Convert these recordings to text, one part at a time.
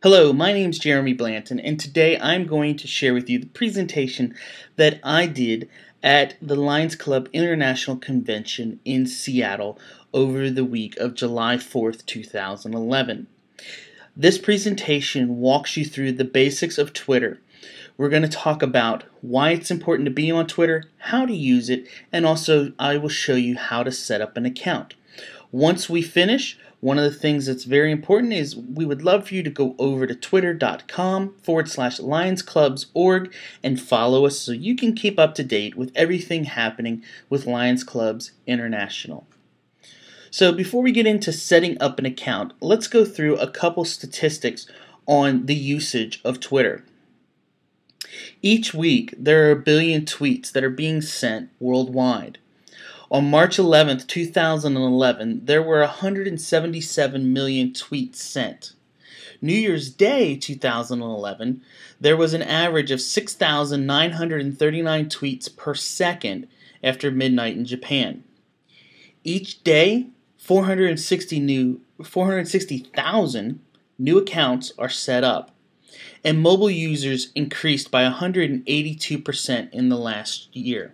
Hello, my name is Jeremy Blanton, and today I'm going to share with you the presentation that I did at the Lions Club International Convention in Seattle over the week of July 4th, 2011. This presentation walks you through the basics of Twitter. We're going to talk about why it's important to be on Twitter, how to use it, and also I will show you how to set up an account. Once we finish, one of the things that's very important is we would love for you to go over to twitter.com/lionsclubs.org and follow us so you can keep up to date with everything happening with Lions Clubs International. So before we get into setting up an account, let's go through a couple statistics on the usage of Twitter. Each week, there are 1 billion tweets that are being sent worldwide. On March 11th, 2011, there were 177 million tweets sent. New Year's Day 2011, there was an average of 6,939 tweets per second after midnight in Japan. Each day, 460,000 new accounts are set up, and mobile users increased by 182% in the last year.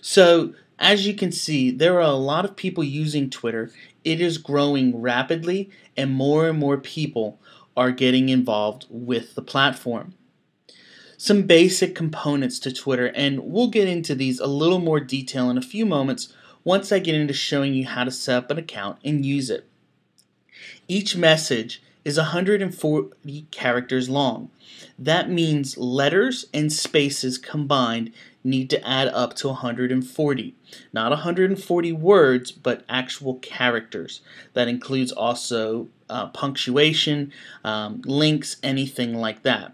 So, as you can see, there are a lot of people using Twitter. It is growing rapidly, and more people are getting involved with the platform. Some basic components to Twitter, and we'll get into these a little more detail in a few moments once I get into showing you how to set up an account and use it. Each message is 140 characters long. That means letters and spaces combined need to add up to 140. Not 140 words, but actual characters. That includes also punctuation, links, anything like that.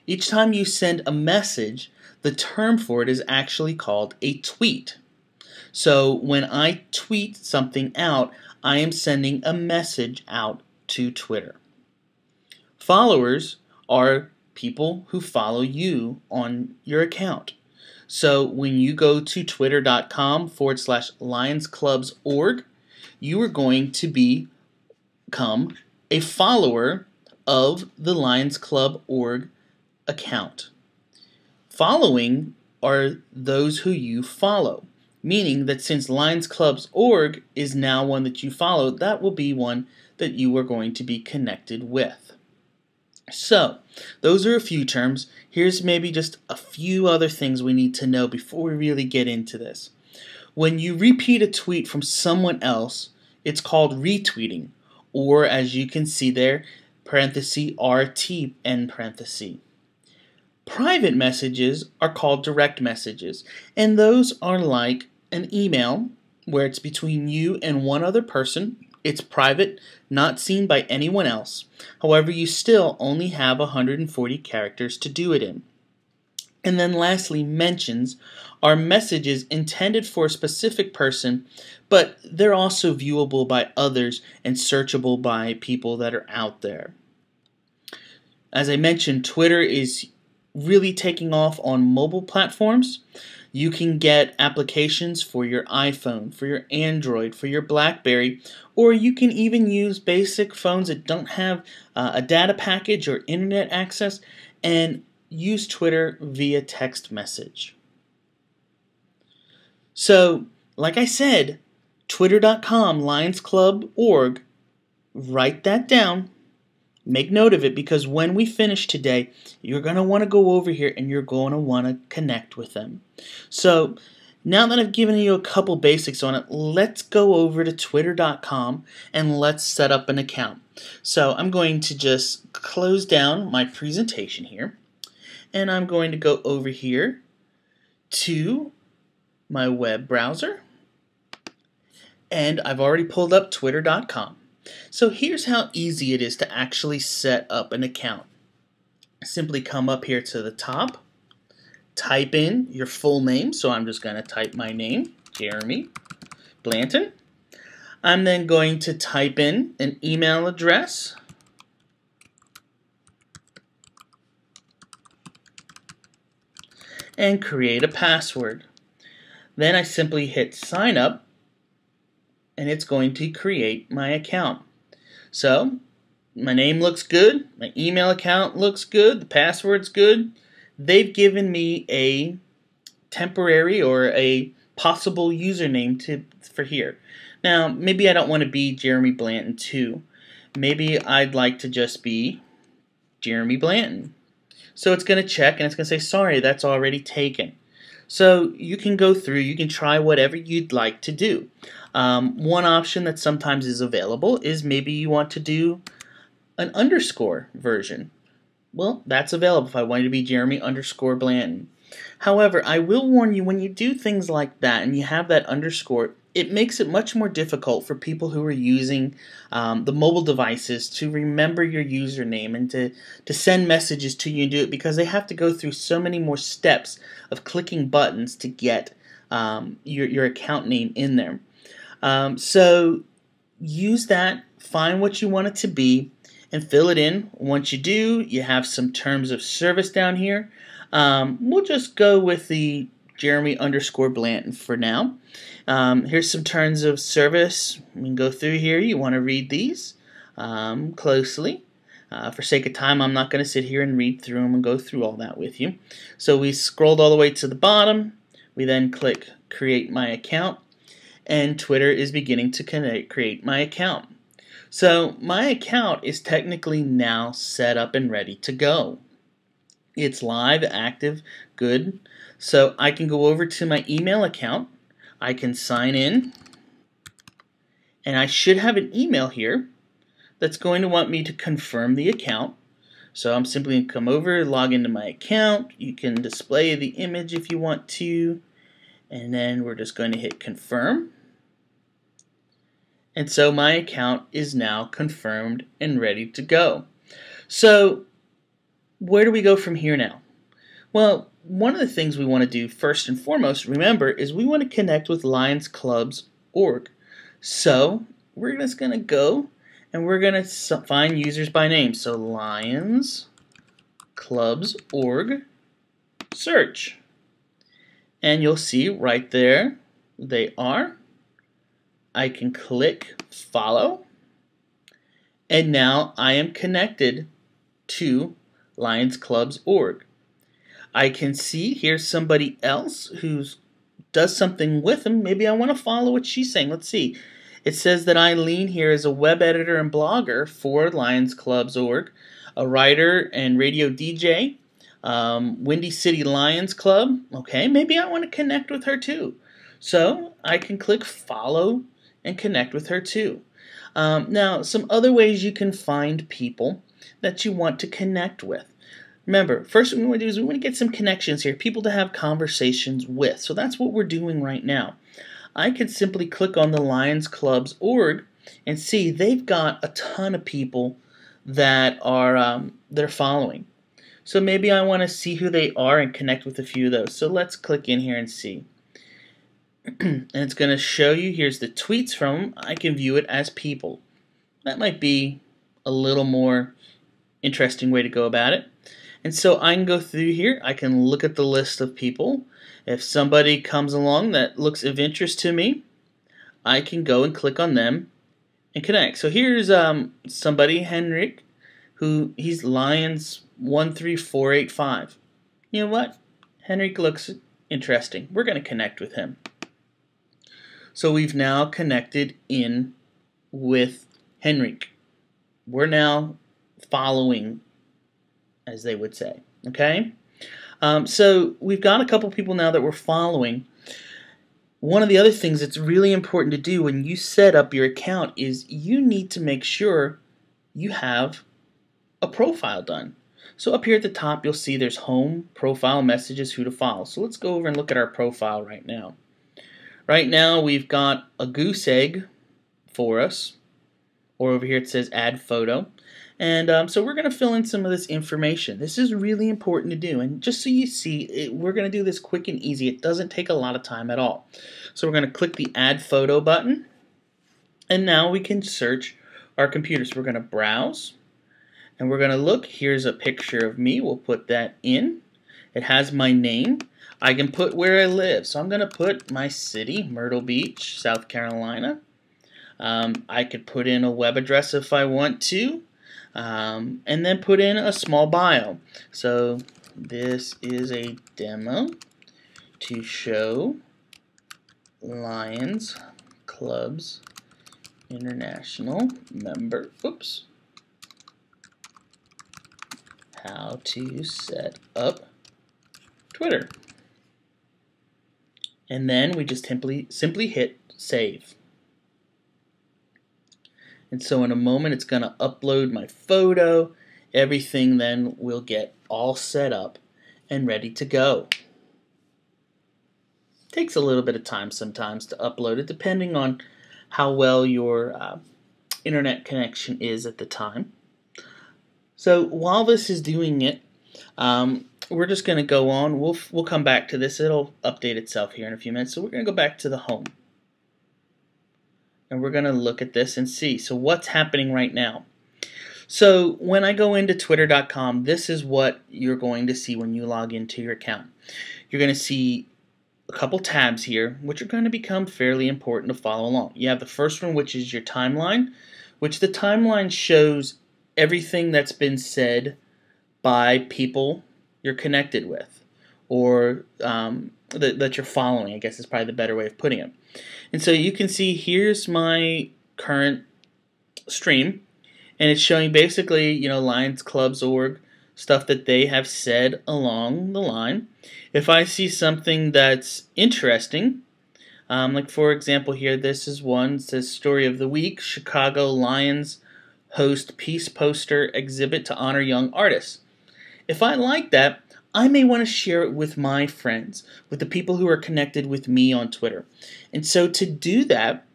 Each time you send a message, the term for it is actually called a tweet. So when I tweet something out, I am sending a message out to Twitter. Followers are people who follow you on your account. So when you go to twitter.com/lionsclubs.org, you are going to become a follower of the Lions Club org account. Following are those who you follow, meaning that since Lions Clubs org is now one that you follow, that will be one that you are going to be connected with. So, those are a few terms. Here's maybe just a few other things we need to know before we really get into this. When you repeat a tweet from someone else, it's called retweeting, or as you can see there, parenthesis RT end parenthesis. Private messages are called direct messages, and those are like an email where it's between you and one other person. It's private, not seen by anyone else. However, you still only have 140 characters to do it in. And then lastly, mentions are messages intended for a specific person, but they're also viewable by others and searchable by people that are out there. As I mentioned, Twitter is really taking off on mobile platforms. You can get applications for your iPhone, for your Android, for your BlackBerry, or you can even use basic phones that don't have a data package or internet access and use Twitter via text message. So, like I said, twitter.com/lionsclub.org, write that down. Make note of it because when we finish today, you're going to want to go over here and you're going to want to connect with them. So now that I've given you a couple basics on it, let's go over to twitter.com and let's set up an account. So I'm going to just close down my presentation here and I'm going to go over here to my web browser and I've already pulled up twitter.com. So here's how easy it is to actually set up an account. Simply come up here to the top, type in your full name. So I'm just going to type my name, Jeremy Blanton. I'm then going to type in an email address. And create a password. Then I simply hit sign up and it's going to create my account. So My name looks good. My email account looks good. The password's good. They've given me a temporary or a possible username for here. Now, maybe I don't want to be Jeremy Blanton 2. Maybe I'd like to just be Jeremy Blanton. So it's going to check and it's going to say, sorry, that's already taken. So you can go through, you can try whatever you'd like to do. One option that sometimes is available is maybe you want to do an underscore version. Well, that's available if I wanted to be Jeremy underscore Blanton. However, I will warn you, when you do things like that and you have that underscore, it makes it much more difficult for people who are using the mobile devices to remember your username and to send messages to you and do it, because they have to go through so many more steps of clicking buttons to get your account name in there. So use that, find what you want it to be, and fill it in. Once you do, you have some terms of service down here. We'll just go with the Jeremy underscore Blanton for now. Here's some terms of service. We can go through here. You want to read these closely. For sake of time, I'm not going to sit here and read through them and go through all that with you. So we scrolled all the way to the bottom. We then click Create My Account, and Twitter is beginning to create my account. So my account is technically now set up and ready to go. It's live, active, good. So I can go over to my email account. I can sign in, and I should have an email here that's going to want me to confirm the account. So I'm simply going to come over, log into my account. You can display the image if you want to, and then we're just going to hit confirm. And so my account is now confirmed and ready to go. So where do we go from here now? Well, one of the things we want to do first and foremost, remember, is we want to connect with lionsclubs.org. So we're just going to go and we're going to find users by name. So lionsclubs.org, search. And you'll see right there they are. I can click follow, and now I am connected to lionsclubs.org. I can see here's somebody else who does something with them. Maybe I want to follow what she's saying. Let's see. It says that Eileen here is a web editor and blogger for lionsclubs.org, a writer and radio DJ, Windy City Lions Club. Okay, maybe I want to connect with her too. So I can click follow and connect with her too. Now, some other ways you can find people that you want to connect with. Remember, first what we want to do is we want to get some connections here, people to have conversations with. So that's what we're doing right now. I could simply click on the lionsclubs.org and see they've got a ton of people that are they're following. So maybe I want to see who they are and connect with a few of those. So let's click in here and see. And it's going to show you, here's the tweets from them. I can view it as people. That might be a little more interesting way to go about it. And so I can go through here. I can look at the list of people. If somebody comes along that looks of interest to me, I can go and click on them and connect. So here's somebody, Henrik, who he's Lions 13485. You know what? Henrik looks interesting. We're going to connect with him. So we've now connected in with Henrik. We're now following, as they would say. Okay? So we've got a couple people now that we're following. One of the other things that's really important to do when you set up your account is you need to make sure you have a profile done. So up here at the top, you'll see there's home, profile, messages, who to follow. So let's go over and look at our profile right now. Right now, we've got a goose egg for us, or over here it says add photo. And so we're going to fill in some of this information. This is really important to do. And just so you see, we're going to do this quick and easy. It doesn't take a lot of time at all. So we're going to click the add photo button. And now we can search our computer. So we're going to browse. And we're going to look. Here's a picture of me. We'll put that in. It has my name. I can put where I live. So I'm going to put my city, Myrtle Beach, South Carolina. I could put in a web address if I want to. and then put in a small bio. So this is a demo to show Lions Clubs International member, how to set up Twitter. And then we just simply hit save. And so in a moment it's going to upload my photo. Everything then will get all set up and ready to go. Takes a little bit of time sometimes to upload it, depending on how well your internet connection is at the time. So while this is doing it, we're just going to go on. We'll come back to this. It'll update itself here in a few minutes. So we're going to go back to the home. And we're going to look at this and see. So what's happening right now? So when I go into twitter.com, this is what you're going to see when you log into your account. You're going to see a couple tabs here, which are going to become fairly important to follow along. You have the first one, which is your timeline, which the timeline shows everything that's been said by people you're connected with, or that you're following, I guess is probably the better way of putting it. And so you can see here's my current stream, and it's showing basically, Lions Clubs org, stuff that they have said along the line. If I see something that's interesting, like for example here, this is one, it says Story of the Week, Chicago Lions host peace poster exhibit to honor young artists. If I like that, I may want to share it with my friends, with the people who are connected with me on Twitter. And so to do that,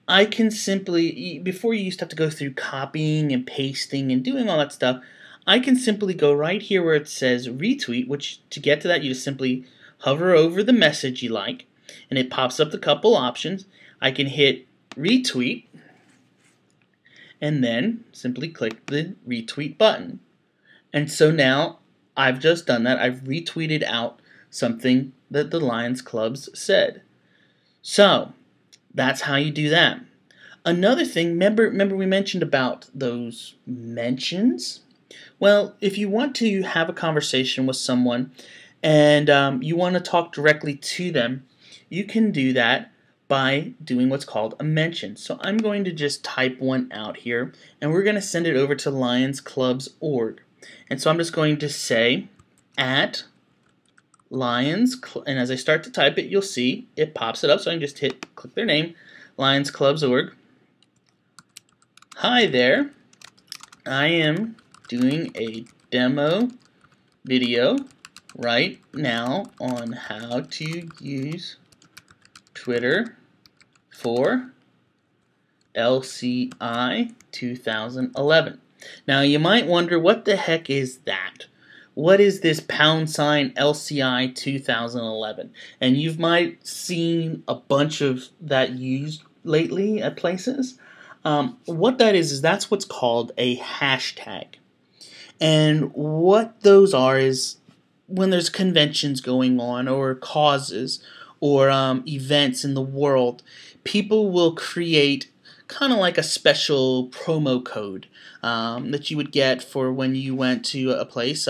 I can simply, before you used to have to go through copying and pasting and doing all that stuff, I can simply go right here where it says retweet, which to get to that you just simply hover over the message you like, and it pops up a couple options. I can hit retweet, and then simply click the retweet button. And so now I've just done that. I've retweeted out something that the Lions Clubs said. So that's how you do that. Another thing, remember we mentioned about those mentions? Well, if you want to have a conversation with someone and you want to talk directly to them, you can do that by doing what's called a mention. So I'm going to just type one out here, and we're going to send it over to lionsclubs.org. And so I'm just going to say at Lions, and as I start to type it, you'll see it pops it up. So I can just click their name, lionsclubs.org. Hi there, I am doing a demo video right now on how to use Twitter for LCI 2011. Now you might wonder, what the heck is that? What is this # LCI 2011? And you might seen a bunch of that used lately at places. What that is that's what's called a hashtag. And what those are is when there's conventions going on or causes or events in the world, people will create kind of like a special promo code that you would get for when you went to a place,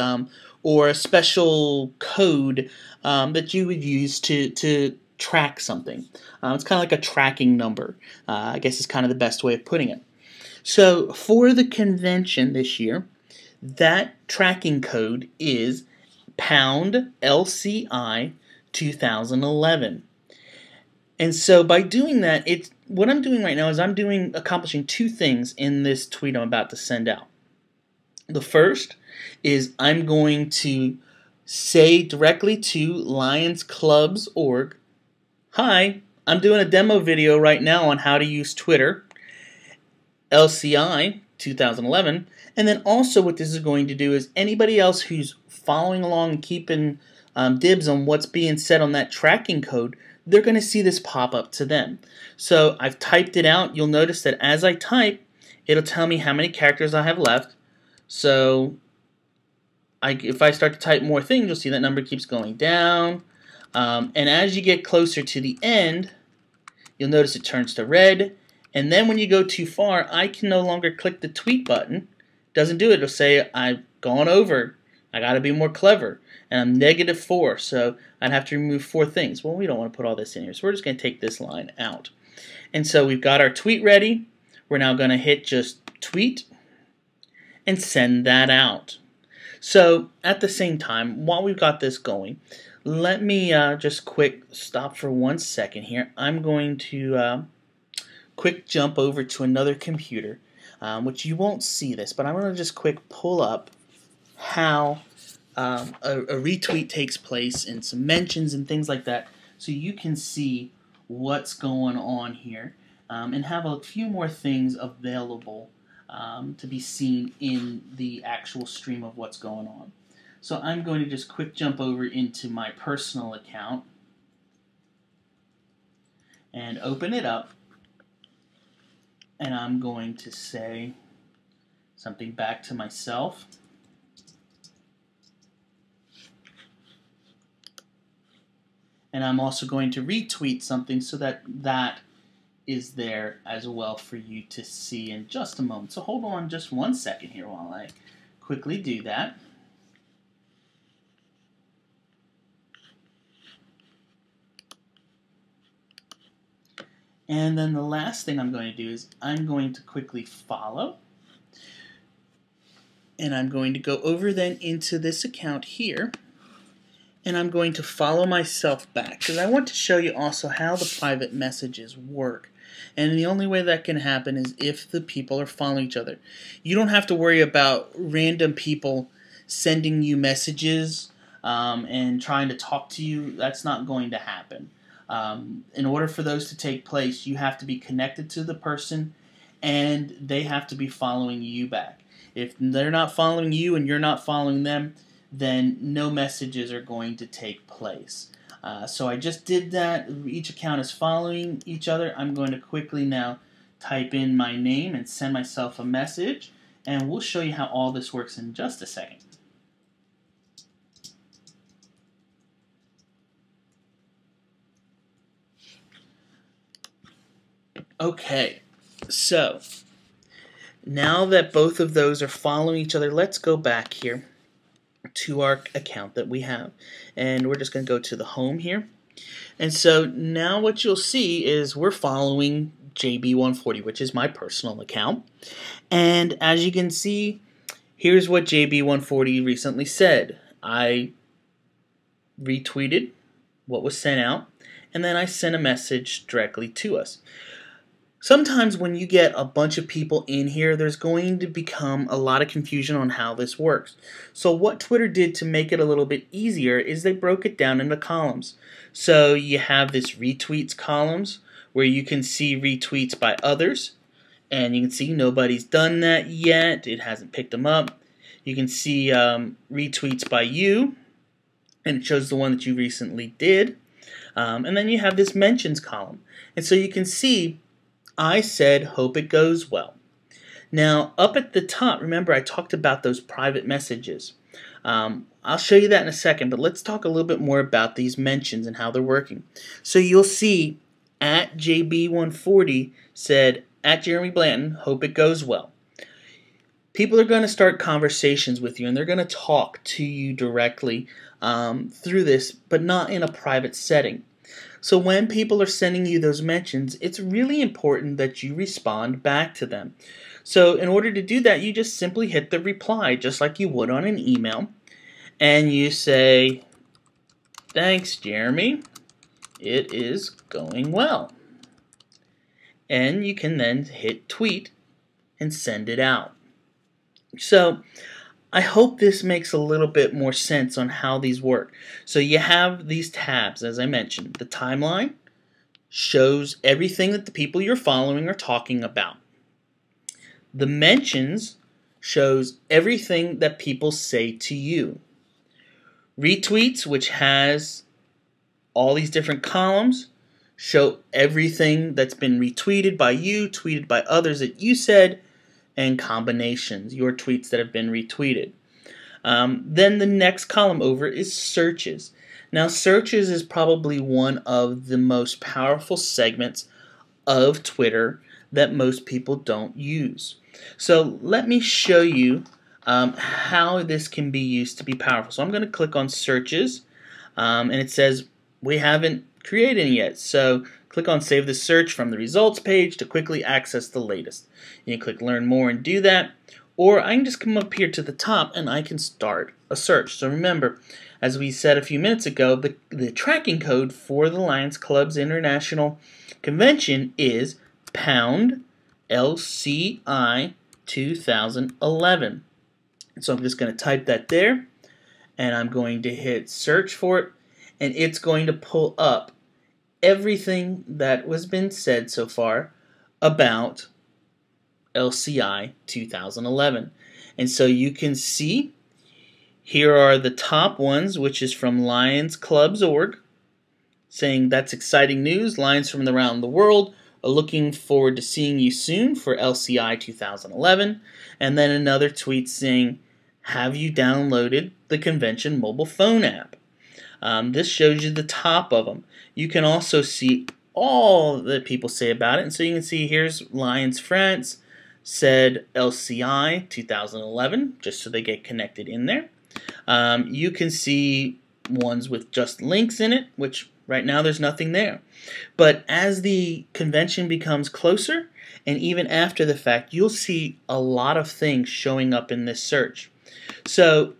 or a special code that you would use to track something. It's kind of like a tracking number, I guess is kind of the best way of putting it. So for the convention this year, that tracking code is #LCI 2011. And so by doing that, what I'm doing right now is I'm accomplishing two things in this tweet I'm about to send out. The first is I'm going to say directly to lionsclubs.org, hi, I'm doing a demo video right now on how to use Twitter, LCI 2011, and then also what this is going to do is anybody else who's following along and keeping dibs on what's being said on that tracking code, they're going to see this pop up to them. So I've typed it out. You'll notice that as I type, it'll tell me how many characters I have left. So if I start to type more things, you'll see that number keeps going down. And as you get closer to the end, you'll notice it turns to red. And then when you go too far, I can no longer click the tweet button. Doesn't do it. It'll say I've gone over. I got to be more clever. And I'm -4, so I'd have to remove 4 things. Well, we don't want to put all this in here, so we're just going to take this line out. And so we've got our tweet ready. We're now going to hit just tweet and send that out. So at the same time, while we've got this going, let me just quick stop for 1 second here. I'm going to quick jump over to another computer, which you won't see this, but I'm going to just quick pull up how a retweet takes place and some mentions and things like that, so you can see what's going on here and have a few more things available to be seen in the actual stream of what's going on. So I'm going to just quick jump over into my personal account and open it up, and I'm going to say something back to myself. And I'm also going to retweet something so that that is there as well for you to see in just a moment. So hold on just 1 second here while I quickly do that. And then the last thing I'm going to do is I'm going to quickly follow. And I'm going to go over then into this account here. And I'm going to follow myself back because I want to show you also how the private messages work. And the only way that can happen is if the people are following each other. You don't have to worry about random people sending you messages and trying to talk to you. That's not going to happen. In order for those to take place, you have to be connected to the person and they have to be following you back. If they're not following you and you're not following them, then no messages are going to take place. So I just did that. Each account is following each other. I'm going to quickly now type in my name and send myself a message, and we'll show you how all this works in just a second. Okay, so now that both of those are following each other, let's go back here to our account that we have, and we're just going to go to the home here. And so now what you'll see is we're following JB140, which is my personal account. And as you can see, here's what JB140 recently said. I retweeted what was sent out, and then I sent a message directly to us. Sometimes when you get a bunch of people in here, there's going to become a lot of confusion on how this works. So what Twitter did to make it a little bit easier is they broke it down into columns. So you have this retweets columns where you can see retweets by others, and you can see nobody's done that yet. It hasn't picked them up. You can see retweets by you, and it shows the one that you recently did. And then you have this mentions column. And so you can see I said, hope it goes well. Now, up at the top, remember I talked about those private messages. I'll show you that in a second, but let's talk a little bit more about these mentions and how they're working. So you'll see at JB140 said, at Jeremy Blanton, hope it goes well. People are going to start conversations with you, and they're going to talk to you directly through this, but not in a private setting. So when people are sending you those mentions, it's really important that you respond back to them. So in order to do that, you just simply hit the reply, just like you would on an email. And you say, thanks, Jeremy. It is going well. And you can then hit tweet and send it out. So I hope this makes a little bit more sense on how these work. So you have these tabs, as I mentioned. The timeline shows everything that the people you're following are talking about. The mentions shows everything that people say to you. Retweets, which has all these different columns, show everything that's been retweeted by you, tweeted by others that you said, and combinations, your tweets that have been retweeted. Then the next column over is searches. Now searches is probably one of the most powerful segments of Twitter that most people don't use. So let me show you how this can be used to be powerful. So I'm going to click on searches, and it says we haven't created any yet. So click on save the search from the results page to quickly access the latest. You can click learn more and do that, or I can just come up here to the top and I can start a search. So remember, as we said a few minutes ago, the tracking code for the Lions Club's International Convention is pound LCI 2011. So I'm just going to type that there, and I'm going to hit search for it, and it's going to pull up everything that was been said so far about LCI 2011. And so you can see here are the top ones, which is from lionsclubs.org, saying that's exciting news. Lions from around the world are looking forward to seeing you soon for LCI 2011. And then another tweet saying, have you downloaded the convention mobile phone app? This shows you the top of them. You can also see all that people say about it. And so you can see here's Lions France said LCI 2011, just so they get connected in there. You can see ones with just links in it, which right now there's nothing there. But as the convention becomes closer, and even after the fact, you'll see a lot of things showing up in this search. So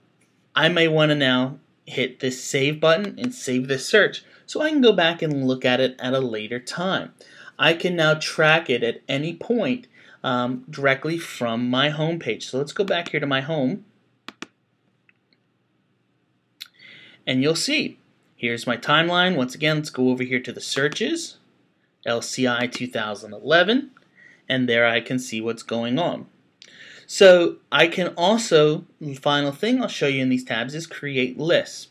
I may want to now hit this save button and save this search so I can go back and look at it at a later time. I can now track it at any point directly from my home page. So let's go back here to my home, and you'll see here's my timeline. Once again, let's go over here to the searches, LCI 2011, and there I can see what's going on. So I can also, the final thing I'll show you in these tabs is create lists.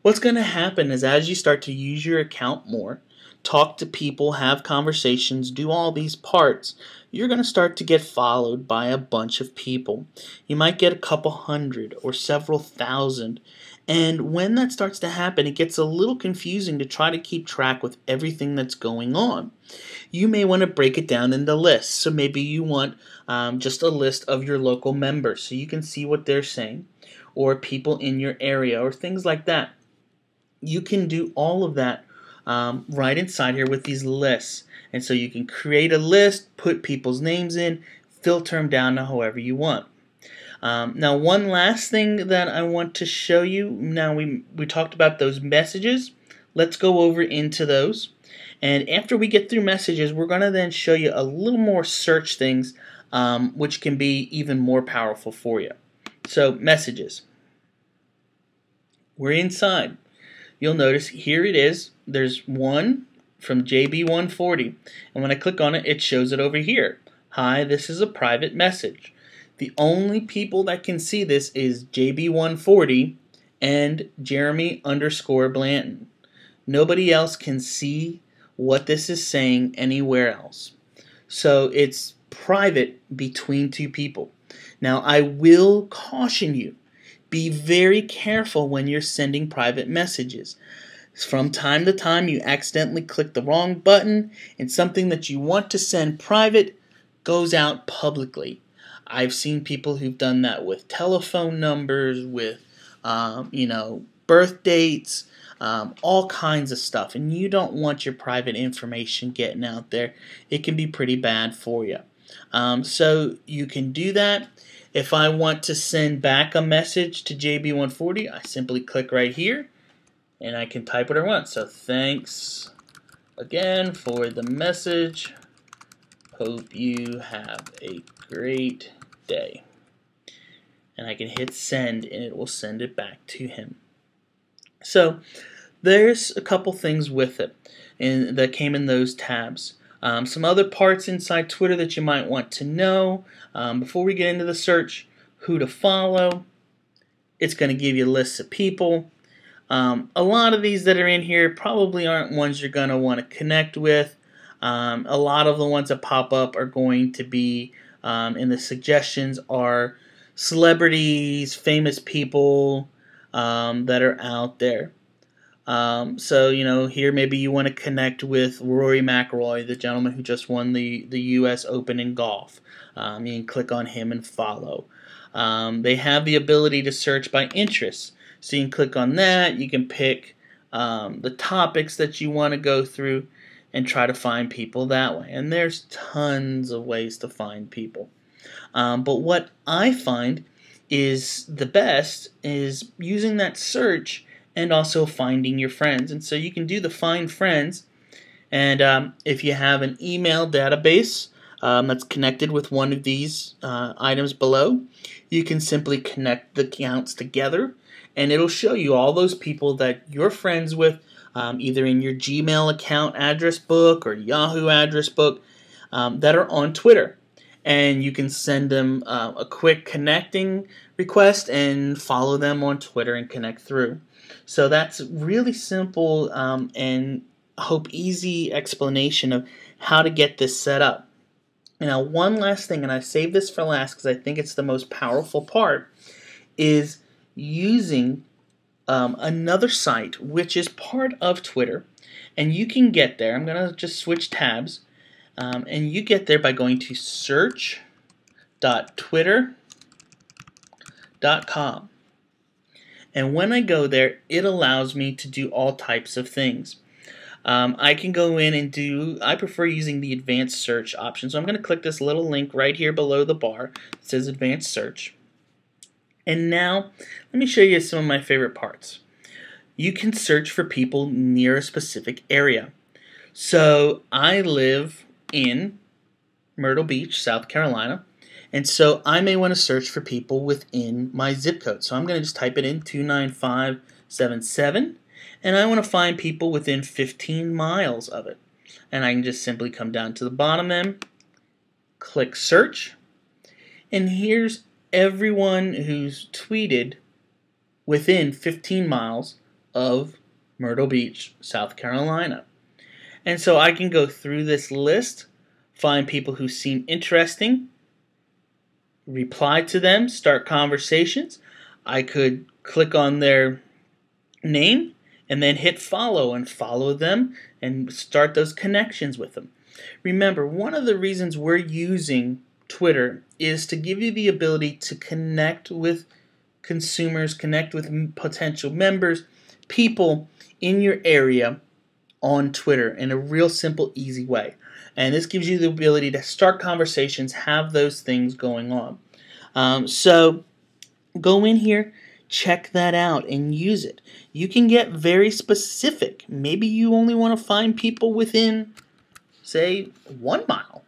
What's going to happen is as you start to use your account more, talk to people, have conversations, do all these parts, you're going to start to get followed by a bunch of people. You might get a couple hundred or several thousand. And when that starts to happen, it gets a little confusing to try to keep track with everything that's going on. You may want to break it down into lists. So maybe you want just a list of your local members so you can see what they're saying, or people in your area, or things like that. You can do all of that right inside here with these lists. And so you can create a list, put people's names in, filter them down to however you want. Now, one last thing that I want to show you. Now, we talked about those messages. Let's go over into those. And after we get through messages, we're going to then show you a little more search things, which can be even more powerful for you. So, messages. We're inside. You'll notice here it is. There's one from JB140. And when I click on it, it shows it over here. Hi, this is a private message. The only people that can see this is JB140 and Jeremy_Blanton. Nobody else can see what this is saying anywhere else. So it's private between two people. Now I will caution you, be very careful when you're sending private messages. From time to time you accidentally click the wrong button and something that you want to send private goes out publicly. I've seen people who've done that with telephone numbers, with birth dates, all kinds of stuff. And you don't want your private information getting out there. It can be pretty bad for you. So you can do that. If I want to send back a message to JB140, I simply click right here, and I can type what I want. So thanks again for the message. Hope you have a great day. And I can hit send, and it will send it back to him. So there's a couple things with it that came in those tabs. Some other parts inside Twitter that you might want to know. Before we get into the search, who to follow. It's going to give you lists of people. A lot of these that are in here probably aren't ones you're going to want to connect with. A lot of the ones that pop up are going to be in the suggestions are celebrities, famous people that are out there. So, here maybe you want to connect with Rory McIlroy, the gentleman who just won the U.S. Open in golf. You can click on him and follow. They have the ability to search by interests. So you can click on that. You can pick the topics that you want to go through and try to find people that way. And there's tons of ways to find people. But what I find is the best is using that search and also finding your friends. And so you can do the find friends. And if you have an email database that's connected with one of these items below, you can simply connect the accounts together, and it'll show you all those people that you're friends with, either in your Gmail account address book or Yahoo address book, that are on Twitter. And you can send them a quick connecting request and follow them on Twitter and connect through. So that's really simple and I hope easy explanation of how to get this set up. Now, one last thing, and I saved this for last because I think it's the most powerful part, is using another site which is part of Twitter, and you can get there. I'm going to just switch tabs, and you get there by going to search.twitter.com. And when I go there, it allows me to do all types of things. I can go in and I prefer using the advanced search option. So I'm going to click this little link right here below the bar that says advanced search. And now, let me show you some of my favorite parts. You can search for people near a specific area. So I live in Myrtle Beach, South Carolina. And so I may want to search for people within my zip code. So I'm going to just type it in 29577. And I want to find people within 15 miles of it. And I can just simply come down to the bottom then, click search, and here's everyone who's tweeted within 15 miles of Myrtle Beach, South Carolina. And so I can go through this list, find people who seem interesting, reply to them, start conversations. I could click on their name and then hit follow and follow them and start those connections with them. Remember, one of the reasons we're using Twitter is to give you the ability to connect with consumers, connect with potential members, people in your area on Twitter in a real simple, easy way. And this gives you the ability to start conversations, have those things going on. So go in here, check that out and use it. You can get very specific. Maybe you only want to find people within, say, 1 mile.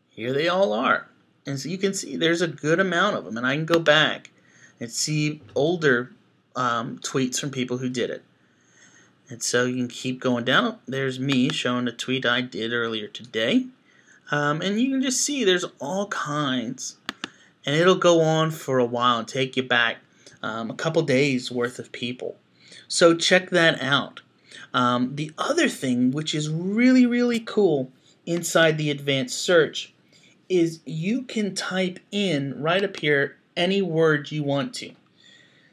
Here they all are. And so you can see there's a good amount of them. And I can go back and see older tweets from people who did it. And so you can keep going down. There's me showing a tweet I did earlier today. And you can just see there's all kinds. And it'll go on for a while and take you back a couple days worth of people. So check that out. The other thing, which is really, really cool inside the advanced search, is you can type in right up here any word you want to.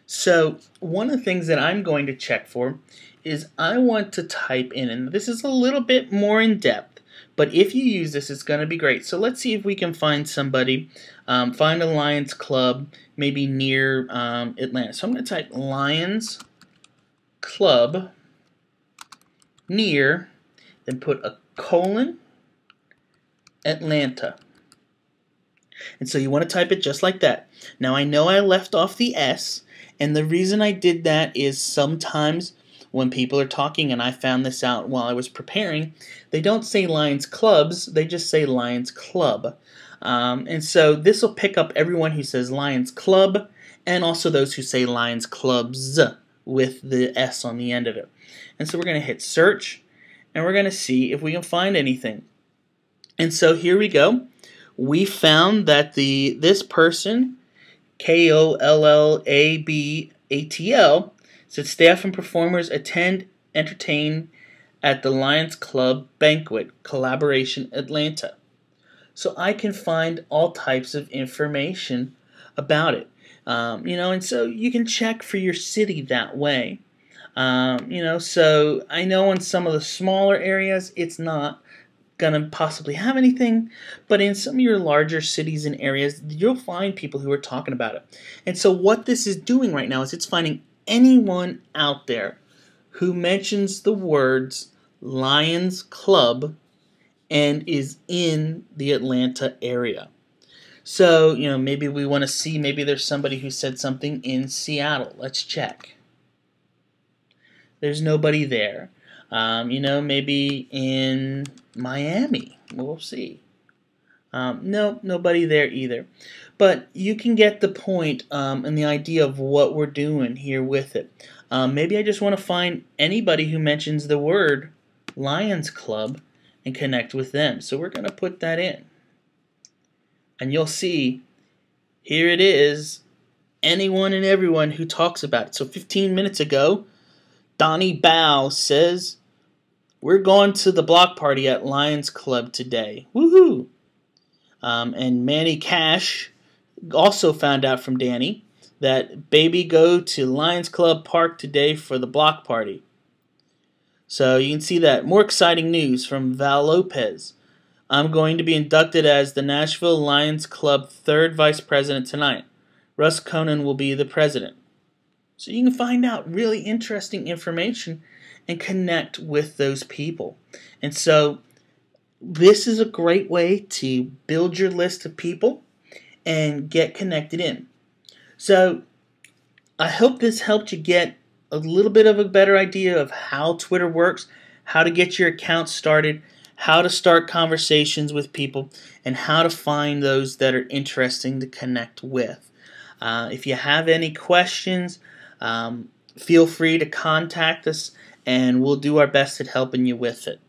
So one of the things that I'm going to check for is I want to type in, and this is a little bit more in depth, but if you use this, it's going to be great. So let's see if we can find somebody, find a Lions Club, maybe near Atlanta. So I'm going to type Lions Club near, then put a colon, Atlanta. And so you want to type it just like that. Now I know I left off the S, and the reason I did that is sometimes when people are talking, and I found this out while I was preparing, they don't say Lions Clubs, they just say Lions Club. And so this will pick up everyone who says Lions Club, and also those who say Lions Clubs with the S on the end of it. And so we're going to hit search, and we're going to see if we can find anything. And so here we go. We found that this person, KOLLABATL, said staff and performers attend, entertain at the Lions Club Banquet, Collaboration, Atlanta. So I can find all types of information about it. And so you can check for your city that way. So I know in some of the smaller areas it's not going to possibly have anything, but in some of your larger cities and areas, you'll find people who are talking about it. And so what this is doing right now is it's finding anyone out there who mentions the words Lions Club and is in the Atlanta area. So, maybe we want to see, maybe there's somebody who said something in Seattle. Let's check. There's nobody there. Maybe in Miami. We'll see. No, nobody there either. But you can get the point and the idea of what we're doing here with it. Maybe I just want to find anybody who mentions the word Lions Club and connect with them. So we're going to put that in. And you'll see, here it is, anyone and everyone who talks about it. So 15 minutes ago, Donnie Bow says, we're going to the block party at Lions Club today. Woohoo! And Manny Cash also found out from Danny that baby go to Lions Club Park today for the block party. So you can see that. More exciting news from Val Lopez. I'm going to be inducted as the Nashville Lions Club 3rd Vice President tonight. Russ Conan will be the president. So you can find out really interesting information and connect with those people. And so this is a great way to build your list of people and get connected in. So I hope this helped you get a little bit of a better idea of how Twitter works, how to get your account started, how to start conversations with people, and how to find those that are interesting to connect with. If you have any questions, feel free to contact us, and we'll do our best at helping you with it.